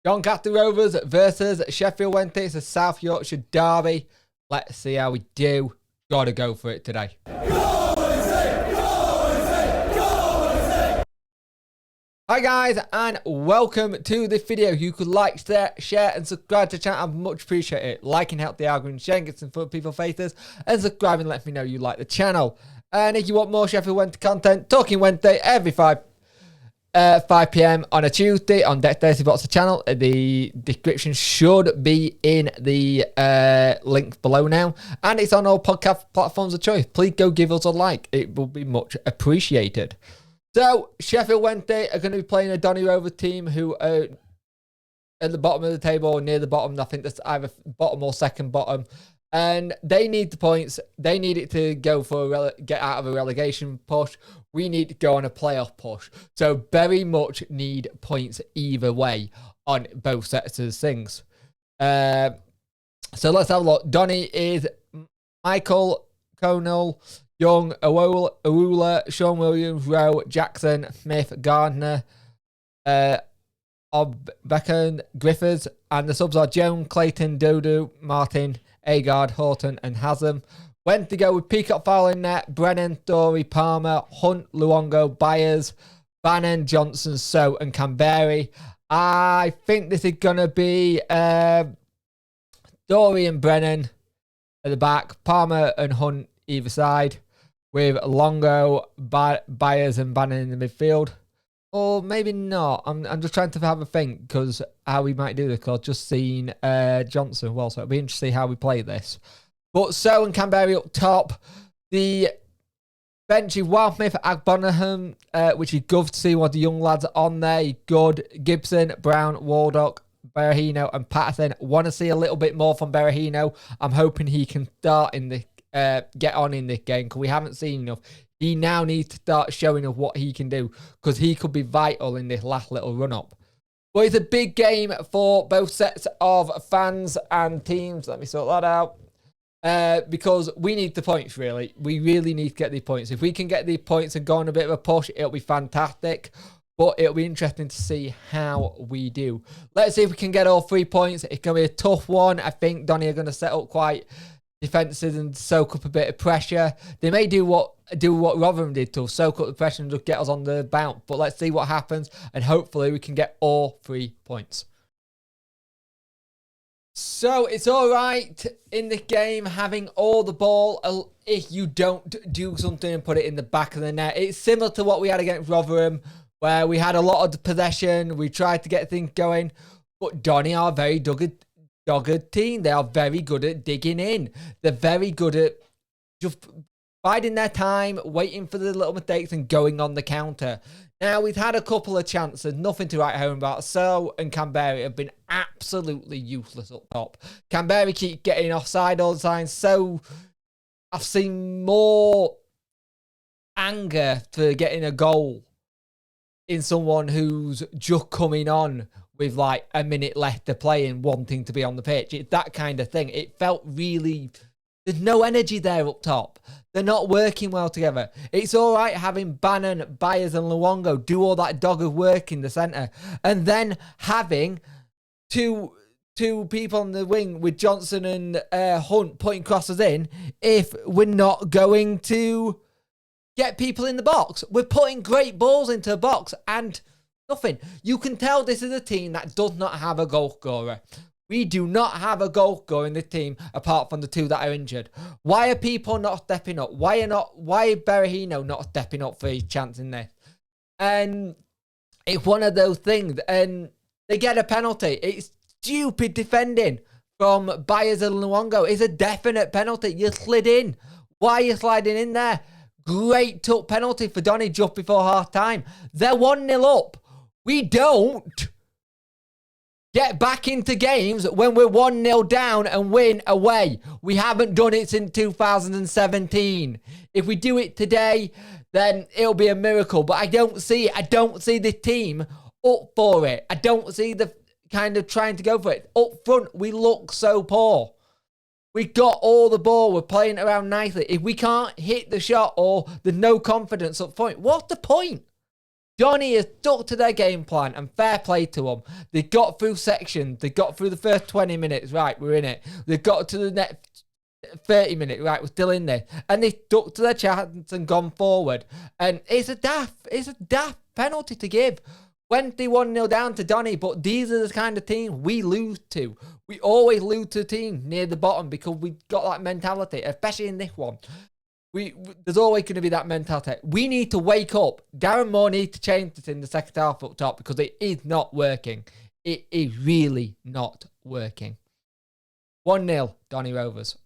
Doncaster Rovers versus Sheffield Wednesday. It's a South Yorkshire derby. Let's see how we do. Gotta go for it today. Hi guys, and welcome to this video. You could like, share and subscribe to the channel. I'd much appreciate it. Liking help the algorithm, sharing gets in front of people's faces, and subscribing lets me know you like the channel. And if you want more Sheffield Wednesday content, Talking Wednesday every 5 p.m. on a Tuesday on Deck 30 Box the channel. The description should be in the link below now, and it's on all podcast platforms of choice. Please go give us a like. It will be much appreciated. So, Sheffield Wednesday are going to be playing a Donny Rovers team who are at the bottom of the table or near the bottom. I think that's either bottom or second bottom. And they need the points. They need it to go for get out of a relegation push. We need to go on a playoff push. So, very much need points either way on both sets of things. So, let's have a look. Donny is Michael Conal, Young, Awula, Sean Williams, Rowe, Jackson, Smith, Gardner, Becken, Griffiths, and the subs are Joan, Clayton, Dodo, Martin, Agard, Horton, and Haslam. Went to go with Peacock Fowler in net, Brennan, Dory, Palmer, Hunt, Luongo, Byers, Bannon, Johnson, So, and Canberry. I think this is going to be Dory and Brennan at the back, Palmer and Hunt either side, with Longo, Byers and Bannon in the midfield. Or maybe not. I'm just trying to have a think because how we might do this, because I've just seen Johnson well, so it'll be interesting to see how we play this. But So and Canberry up top. The bench is Wildmouth, Agbonaham, which is good to see one of the young lads on there. Good. Gibson, Brown, Waldock, Berahino and Patterson. Want to see a little bit more from Berahino. I'm hoping he can start in the get on in this game because we haven't seen enough. He now needs to start showing us what he can do because he could be vital in this last little run-up. But it's a big game for both sets of fans and teams. Let me sort that out. Because we need the points, really. We really need to get these points. If we can get these points and go on a bit of a push, it'll be fantastic. But it'll be interesting to see how we do. Let's see if we can get all 3 points. It's going to be a tough one. I think Donny are going to set up quite defensive and soak up a bit of pressure. They may do what Rotherham did to soak up the pressure and just get us on the bounce. But let's see what happens, and hopefully we can get all 3 points. So it's all right in the game having all the ball if you don't do something and put it in the back of the net. It's similar to what we had against Rotherham, where we had a lot of possession. We tried to get things going, but Donny are very dogged team. They are very good at digging in. They're very good at just biding their time, waiting for the little mistakes and going on the counter. Now, we've had a couple of chances, nothing to write home about. So and Canberry have been absolutely useless up top. Canberry keep getting offside all the time. So I've seen more anger for getting a goal in someone who's just coming on with like a minute left to play and wanting to be on the pitch. It's that kind of thing. It felt really... There's no energy there up top. They're not working well together. It's all right having Bannon, Byers and Luongo do all that dogged work in the centre. And then having two people on the wing with Johnson and Hunt putting crosses in if we're not going to get people in the box. We're putting great balls into the box and... nothing. You can tell this is a team that does not have a goal scorer. We do not have a goal scorer in this team apart from the 2 that are injured. Why are people not stepping up? Why is Berahino not stepping up for his chance in this? And it's one of those things. And they get a penalty. It's stupid defending from Byers and Luongo. It's a definite penalty. You slid in. Why are you sliding in there? Great tough penalty for Donny just before half time. They're 1-0 up. We don't get back into games when we're 1-0 down and win away. We haven't done it since 2017. If we do it today, then it'll be a miracle. But I don't see it. I don't see the team up for it. I don't see the kind of trying to go for it. Up front, we look so poor. We got all the ball. We're playing around nicely. If we can't hit the shot or there's no confidence up front, what's the point? Donny has stuck to their game plan, and fair play to them. They got through sections. They got through the first 20 minutes. Right, we're in it. They got to the next 30 minutes. Right, we're still in there. And they stuck to their chance and gone forward. And it's a daft penalty to give. Went 1-0 down to Donny, but these are the kind of team we lose to. We always lose to a team near the bottom because we got that mentality, especially in this one. There's always going to be that mentality. We need to wake up. Darren Moore needs to change this in the second half up top because it is not working. It is really not working. 1-0, Donny Rovers.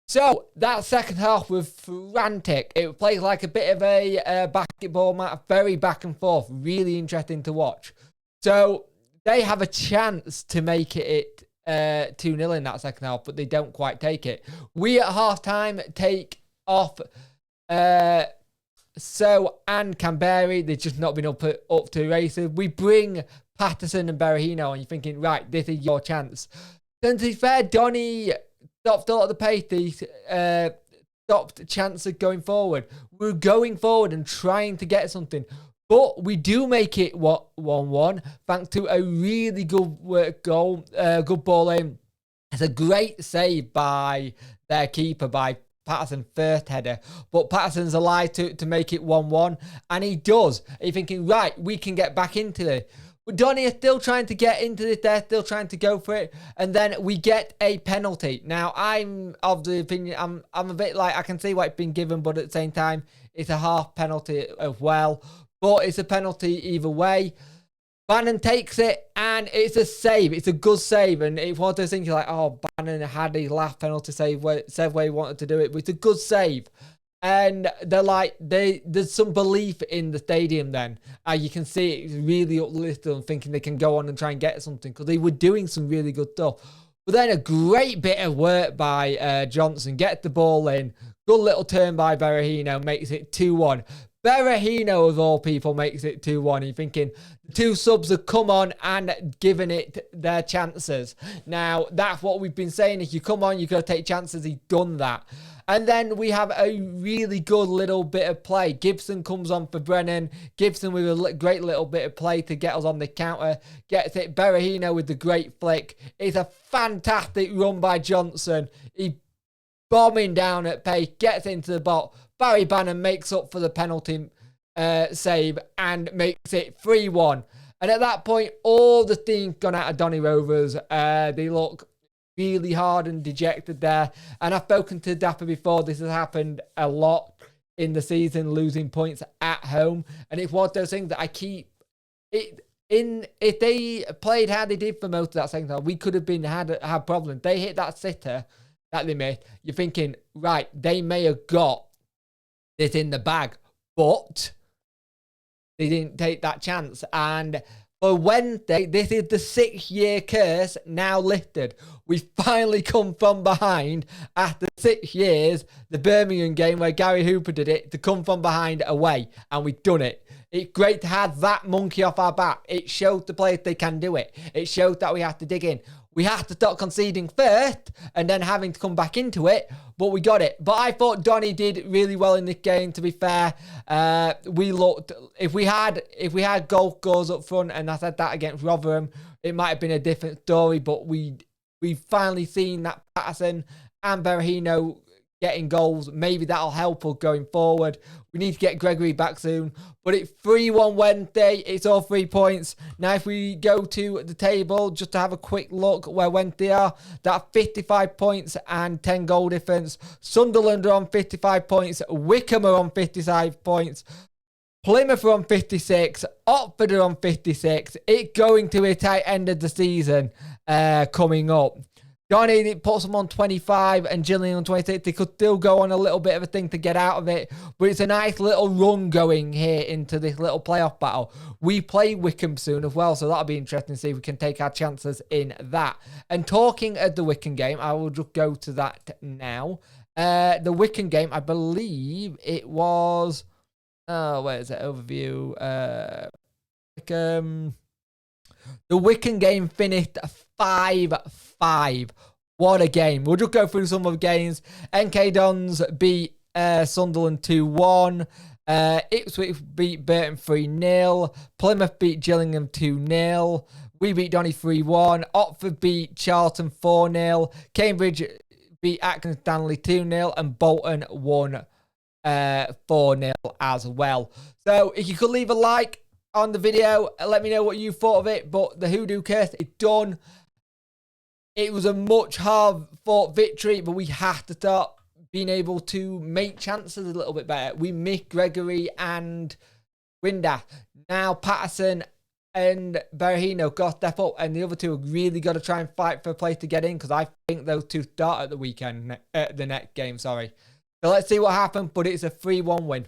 So, that second half was frantic. It played like a bit of a basketball match, very back and forth, really interesting to watch. So, they have a chance to make it 2-0 in that second half, but they don't quite take it. We at half-time take off So and Canberra, they've just not been up to races. We bring Patterson and Berahino, and you're thinking, right, this is your chance. Then to be fair, Donny stopped a lot of the pace. He stopped chance of going forward. We're going forward and trying to get something. But we do make it 1-1 thanks to a really good work goal, good ball in. It's a great save by their keeper, by Patterson, first header. But Patterson's alive to make it 1-1, and he does. You're thinking, right, we can get back into it. But Donny is still trying to get into this, they're still trying to go for it, and then we get a penalty. Now, I'm of the opinion, I'm a bit like, I can see why it's been given, but at the same time, it's a half penalty as well. But it's a penalty either way. Bannon takes it, and it's a save. It's a good save, and it's one of those things you're like, oh, Bannon had his last penalty save where he wanted to do it, but it's a good save. And they're like, there's some belief in the stadium then. You can see it's really uplifted and thinking they can go on and try and get something because they were doing some really good stuff. But then a great bit of work by Johnson, gets the ball in. Good little turn by Berahino, makes it 2-1. Berahino, of all people, makes it 2-1. You're thinking the two subs have come on and given it their chances. Now, that's what we've been saying. If you come on, you've got to take chances. He's done that. And then we have a really good little bit of play. Gibson comes on for Brennan. Gibson with a great little bit of play to get us on the counter. Gets it. Berahino with the great flick. It's a fantastic run by Johnson. He bombing down at pace. Gets into the box. Barry Bannon makes up for the penalty save and makes it 3-1. And at that point, all the steam's gone out of Donny Rovers. They look really hard and dejected there. And I've spoken to Dapper before. This has happened a lot in the season, losing points at home. And it's one of those things that I keep... If they played how they did for most of that second half, we could have had problems. They hit that sitter that they missed. You're thinking, right, they may have got this in the bag, but they didn't take that chance. And for Wednesday, this is the 6-year curse now lifted. We finally come from behind after 6 years, the Birmingham game where Gary Hooper did it, to come from behind away, and we've done it. It's great to have that monkey off our back. It showed the players they can do it. It showed that we have to dig in. We have to stop conceding first and then having to come back into it, but we got it. But I thought Donny did really well in this game, to be fair. We looked, if we had goals up front, and I said that against Rotherham, it might have been a different story, but we've finally seen that Patterson and Berahino getting goals. Maybe that'll help us going forward. We need to get Gregory back soon. But it's 3-1 Wednesday. It's all 3 points. Now, if we go to the table, just to have a quick look where Wednesday are, that's 55 points and 10 goal difference. Sunderland are on 55 points. Wickham are on 55 points. Plymouth are on 56. Oxford are on 56. It's going to be a tight end of the season coming up. Donny puts them on 25 and Gillian on 26. They could still go on a little bit of a thing to get out of it, but it's a nice little run going here into this little playoff battle. We play Wickham soon as well, so that'll be interesting to see if we can take our chances in that. And talking of the Wickham game, I will just go to that now. The Wickham game, I believe it was... Oh, where is it? Overview. Wickham... The Wickham game finished 5-5. What a game. We'll just go through some of the games. NK Dons beat Sunderland 2-1. Ipswich beat Burton 3-0. Plymouth beat Gillingham 2-0. We beat Donny 3-1. Otford beat Charlton 4-0. Cambridge beat Atkins Stanley 2-0. And Bolton won 4-0 as well. So if you could leave a like on the video, let me know what you thought of it. But the Hoodoo Curse is done. It was a much hard-fought victory, but we have to start being able to make chances a little bit better. We missed Gregory and Winder. Now Patterson and Berahino got to step up, and the other two have really got to try and fight for a place to get in, because I think those two start at the weekend, the next game, sorry. So let's see what happens, but it's a 3-1 win.